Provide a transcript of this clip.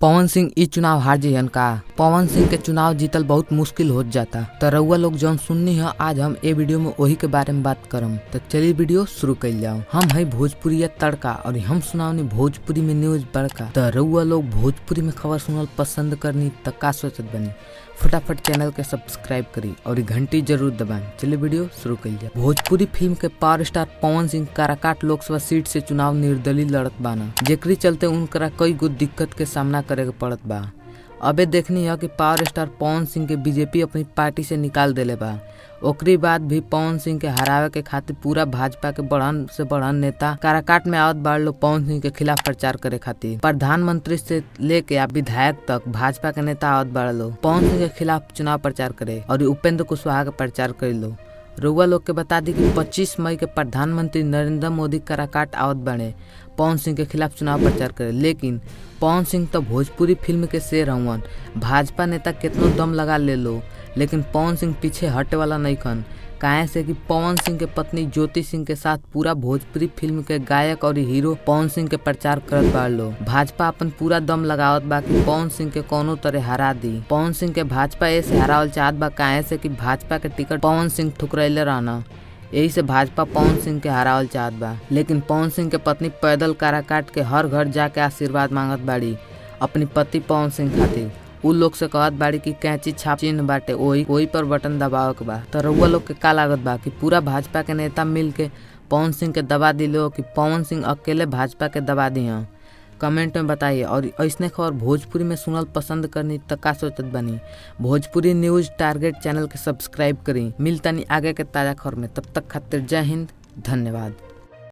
पवन सिंह ई चुनाव हार जइहन का। पवन सिंह के चुनाव जीतल बहुत मुश्किल हो जाता। तो रउआ लोग जौन सुननी है आज हम ए वीडियो में वही के बारे में बात करम। तो चलिए वीडियो शुरू कर जाओ। हम है भोजपुरी तड़का और हम सुनावनी भोजपुरी में न्यूज बड़का। तो रउआ लोग भोजपुरी में खबर सुनल पसंद करनी तो का सोचत बनी, फटाफट चैनल के सब्सक्राइब करी और घंटी जरूर दबाएं। चलिए वीडियो शुरू कर जाए। भोजपुरी फिल्म के power star Pawan Singh Karakat Lok Sabha seat से चुनाव निर्दलीय लड़त बाना, जेकरी चलते उनकरा कई गो दिक्कत के सामना करे के पड़त बा। अबे देखनी है कि पावर स्टार पवन सिंह के बीजेपी अपनी पार्टी से निकाल देले बा। ओकरी बाद भी पवन सिंह के हरावे के खातिर पूरा भाजपा के बढ़न से बढ़न नेता काराकाट में आवत बाड़ लो पवन सिंह के खिलाफ प्रचार करे खातिर। प्रधानमंत्री से लेके आ विधायक तक भाजपा के नेता आवत बाड़ लो पवन सिंह के खिलाफ चुनाव प्रचार करे और उपेंद्र कुशवाहा के प्रचार कर लो। रउआ लोग के बता दी कि 25 मई के प्रधानमंत्री नरेंद्र मोदी काराकाट आवत बने पवन सिंह के खिलाफ चुनाव प्रचार करे। लेकिन पवन सिंह तो भोजपुरी फिल्म के शेर हवन। भाजपा नेता कितनो दम लगा ले लो लेकिन पवन सिंह पीछे हटे वाला नहीं खन। काहे से कि पवन सिंह के पत्नी ज्योति सिंह के साथ पूरा भोजपुरी फिल्म के गायक और हीरो पवन सिंह के प्रचार करत बाड़ लो। भाजपा अपन पूरा दम लगावत बा कि पवन सिंह के कोनो तरह हरा दी। पवन सिंह के भाजपा ऐसे हरावल चाहत बा काहे से कि भाजपा के टिकट पवन सिंह ठुकरैले रहना, यही से भाजपा पवन सिंह के हरावल चाहत बा। लेकिन पवन सिंह के पत्नी पैदल काराकाट के हर घर जाके आशीर्वाद मांगत बाड़ी अपनी पति पवन सिंह खातिर। उ लोग से कहत बाड़ी कि कैंची छाप चिन्ह बाटे वही पर बटन दबाव के बा। तो रउआ लोग के का लागत बा कि पूरा भाजपा के नेता मिल के पवन सिंह के दबा दिलो कि पवन सिंह अकेले भाजपा के दबा दिया? कमेंट में बताइए। और ऐसने खबर भोजपुरी में सुनल पसंद करनी तो का सोचत बनी। भोजपुरी न्यूज टारगेट चैनल के सब्सक्राइब करी। मिलतनी आगे के ताजा खबर में, तब तक खातिर जय हिंद, धन्यवाद।